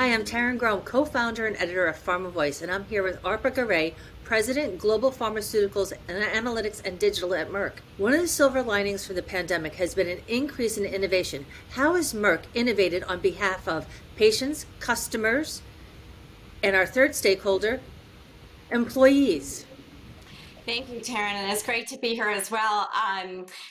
Hi, I'm Taryn Grom, co-founder and editor of Pharma Voice, and I'm here with Arpa Garay, President, Global Pharmaceuticals and Analytics and Digital at Merck. One of the silver linings from the pandemic has been an increase in innovation. How has Merck innovated on behalf of patients, customers, and our third stakeholder, employees? Thank you, Taryn, and it's great to be here as well.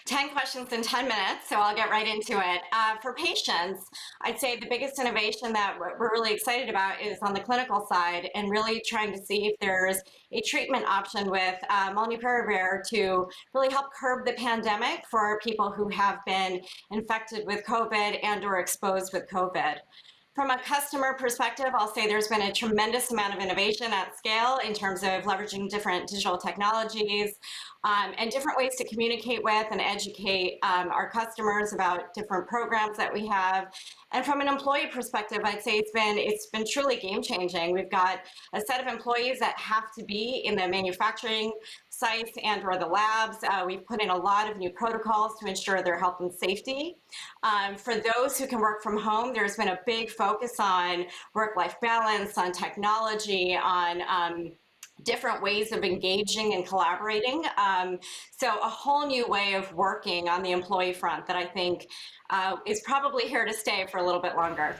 10 questions in 10 minutes, so I'll get right into it. For patients, I'd say the biggest innovation that we're really excited about is on the clinical side and really trying to see if there's a treatment option with molnupiravir to really help curb the pandemic for people who have been infected with COVID and or exposed with COVID. From a customer perspective, I'll say there's been a tremendous amount of innovation at scale in terms of leveraging different digital technologies and different ways to communicate with and educate our customers about different programs that we have. And from an employee perspective, I'd say it's been truly game changing. We've got a set of employees that have to be in the manufacturing sites and or the labs. We've put in a lot of new protocols to ensure their health and safety. For those who can work from home, there's been a big focus on work-life balance, on technology, on different ways of engaging and collaborating. So a whole new way of working on the employee front that I think is probably here to stay for a little bit longer.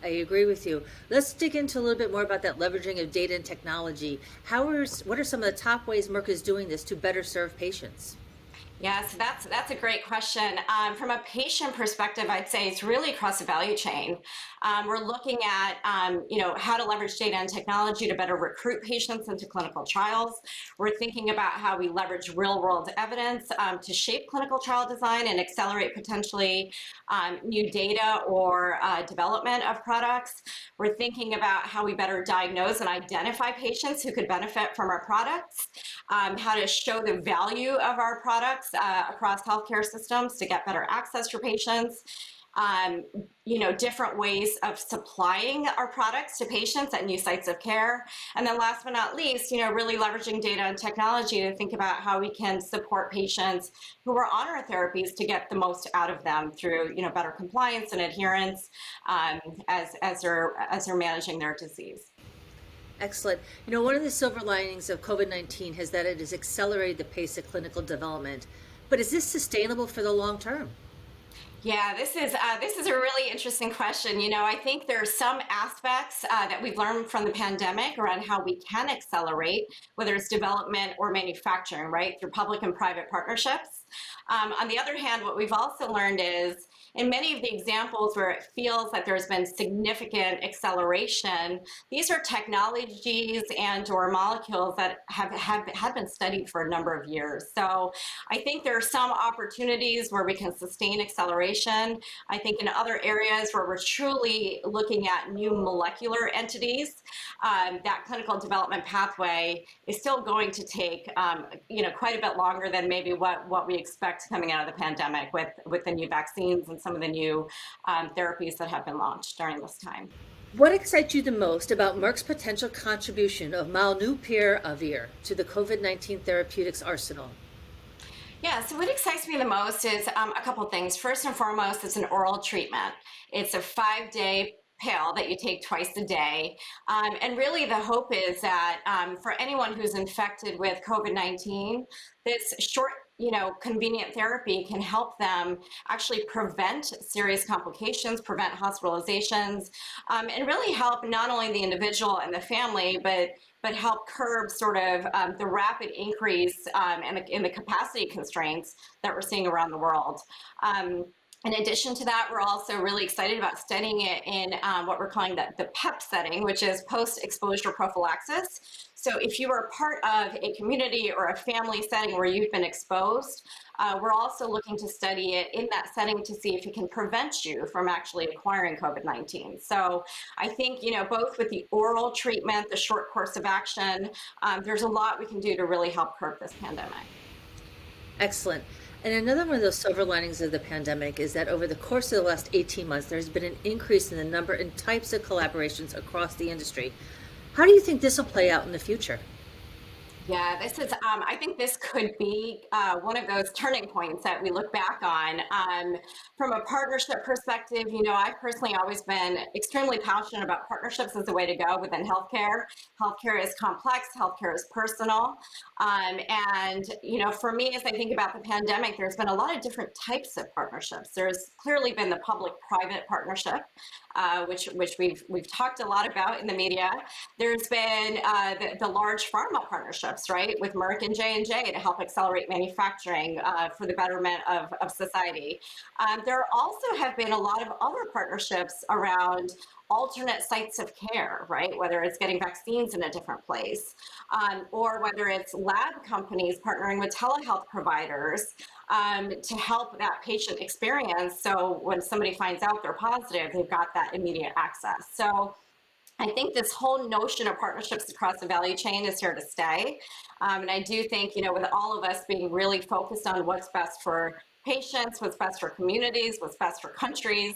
I agree with you. Let's dig into a little bit more about that leveraging of data and technology. What are some of the top ways Merck is doing this to better serve patients? Yes, that's a great question. From a patient perspective, I'd say it's really across the value chain. We're looking at how to leverage data and technology to better recruit patients into clinical trials. We're thinking about how we leverage real-world evidence to shape clinical trial design and accelerate potentially new data or development of products. We're thinking about how we better diagnose and identify patients who could benefit from our products, how to show the value of our products across healthcare systems to get better access for patients, different ways of supplying our products to patients at new sites of care. And then last but not least, really leveraging data and technology to think about how we can support patients who are on our therapies to get the most out of them through, better compliance and adherence as they're managing their disease. Excellent. One of the silver linings of COVID-19 is that it has accelerated the pace of clinical development. But is this sustainable for the long term? Yeah, this is a really interesting question. I think there are some aspects that we've learned from the pandemic around how we can accelerate, whether it's development or manufacturing, right, through public and private partnerships. On the other hand, what we've also learned is in many of the examples where it feels that there's been significant acceleration, these are technologies and or molecules that have been studied for a number of years. So I think there are some opportunities where we can sustain acceleration. I think in other areas where we're truly looking at new molecular entities, that clinical development pathway is still going to take quite a bit longer than maybe what we expect coming out of the pandemic with the new vaccines and some of the new therapies that have been launched during this time. What excites you the most about Merck's potential contribution of molnupiravir to the COVID-19 therapeutics arsenal? Yeah, so what excites me the most is a couple of things. First and foremost, it's an oral treatment. It's a 5-day pill that you take twice a day. And really the hope is that for anyone who's infected with COVID-19, this short convenient therapy can help them actually prevent serious complications, prevent hospitalizations, and really help not only the individual and the family, but help curb sort of the rapid increase in the capacity constraints that we're seeing around the world. In addition to that, we're also really excited about studying it in what we're calling the PEP setting, which is post-exposure prophylaxis. So if you are part of a community or a family setting where you've been exposed, we're also looking to study it in that setting to see if it can prevent you from actually acquiring COVID-19. So I think, both with the oral treatment, the short course of action, there's a lot we can do to really help curb this pandemic. Excellent. And another one of those silver linings of the pandemic is that over the course of the last 18 months, there's been an increase in the number and types of collaborations across the industry. How do you think this will play out in the future? Yeah, this is, I think this could be one of those turning points that we look back on. From a partnership perspective, I've personally always been extremely passionate about partnerships as a way to go within healthcare. Healthcare is complex, healthcare is personal. For me, as I think about the pandemic, there's been a lot of different types of partnerships. There's clearly been the public-private partnership, which we've talked a lot about in the media. There's been the large pharma partnerships, right, with Merck and J&J to help accelerate manufacturing for the betterment of society. There also have been a lot of other partnerships around alternate sites of care, right? Whether it's getting vaccines in a different place, or whether it's lab companies partnering with telehealth providers to help that patient experience. So when somebody finds out they're positive, they've got that immediate access. So I think this whole notion of partnerships across the value chain is here to stay. And I do think, with all of us being really focused on what's best for patients, what's best for communities, what's best for countries,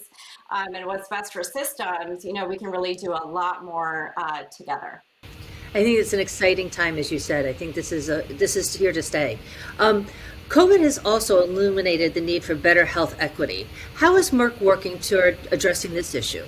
and what's best for systems, we can really do a lot more together. I think it's an exciting time, as you said. I think this is here to stay. Um, COVID has also illuminated the need for better health equity. How is Merck working toward addressing this issue?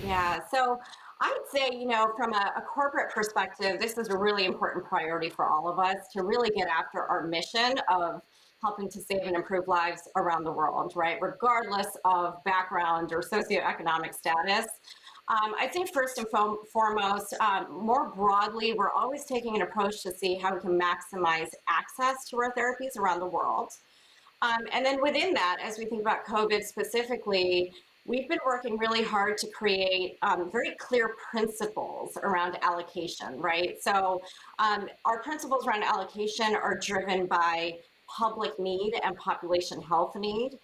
Yeah, so I would say, from a corporate perspective, this is a really important priority for all of us to really get after our mission of helping to save and improve lives around the world, right? Regardless of background or socioeconomic status. I think first and foremost, more broadly, we're always taking an approach to see how we can maximize access to our therapies around the world. And then within that, as we think about COVID specifically, we've been working really hard to create very clear principles around allocation, right? So our principles around allocation are driven by public need and population health need.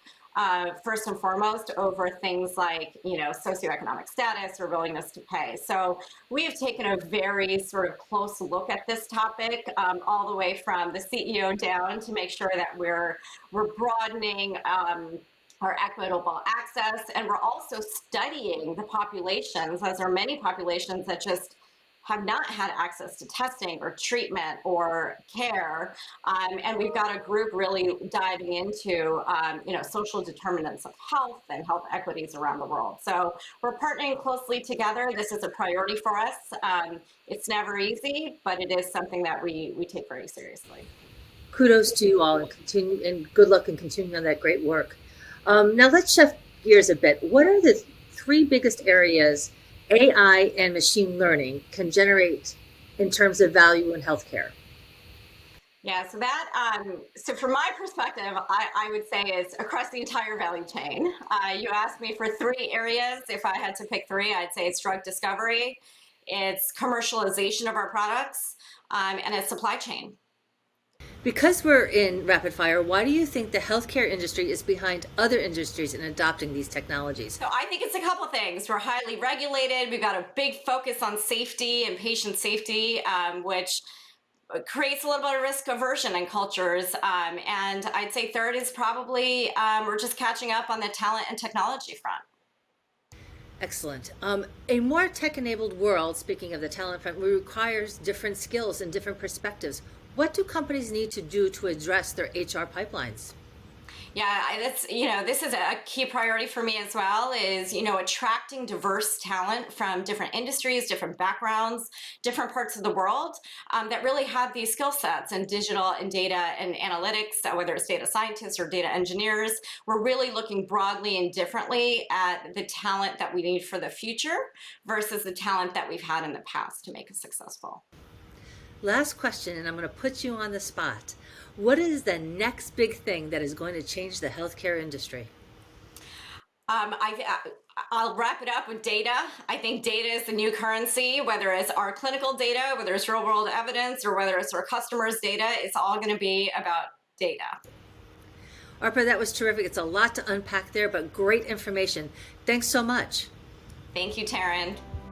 First and foremost, over things like socioeconomic status or willingness to pay. So we have taken a very sort of close look at this topic, all the way from the CEO down, to make sure that we're broadening our equitable access, and we're also studying the populations, as there are many populations that just have not had access to testing or treatment or care. And we've got a group really diving into, social determinants of health and health equities around the world. So we're partnering closely together. This is a priority for us. It's never easy, but it is something that we take very seriously. Kudos to you all, and good luck in continuing on that great work. Now let's shift gears a bit. What are the three biggest areas AI and machine learning can generate in terms of value in healthcare? Yeah, so from my perspective, I would say it's across the entire value chain. You asked me for three areas. If I had to pick three, I'd say it's drug discovery, it's commercialization of our products, and it's supply chain. Because we're in rapid fire, why do you think the healthcare industry is behind other industries in adopting these technologies? So I think it's a couple things. We're highly regulated. We've got a big focus on safety and patient safety, which creates a little bit of risk aversion in cultures. And I'd say third is probably we're just catching up on the talent and technology front. Excellent. A more tech-enabled world, speaking of the talent front, requires different skills and different perspectives. What do companies need to do to address their HR pipelines? Yeah, this is a key priority for me as well, is, attracting diverse talent from different industries, different backgrounds, different parts of the world that really have these skill sets in digital and data and analytics, whether it's data scientists or data engineers. We're really looking broadly and differently at the talent that we need for the future versus the talent that we've had in the past to make us successful. Last question, and I'm going to put you on the spot. What is the next big thing that is going to change the healthcare industry? I'll wrap it up with data. I think data is the new currency, whether it's our clinical data, whether it's real world evidence, or whether it's our customers' data. It's all going to be about data. Arpa, that was terrific. It's a lot to unpack there, but great information. Thanks so much. Thank you, Taryn.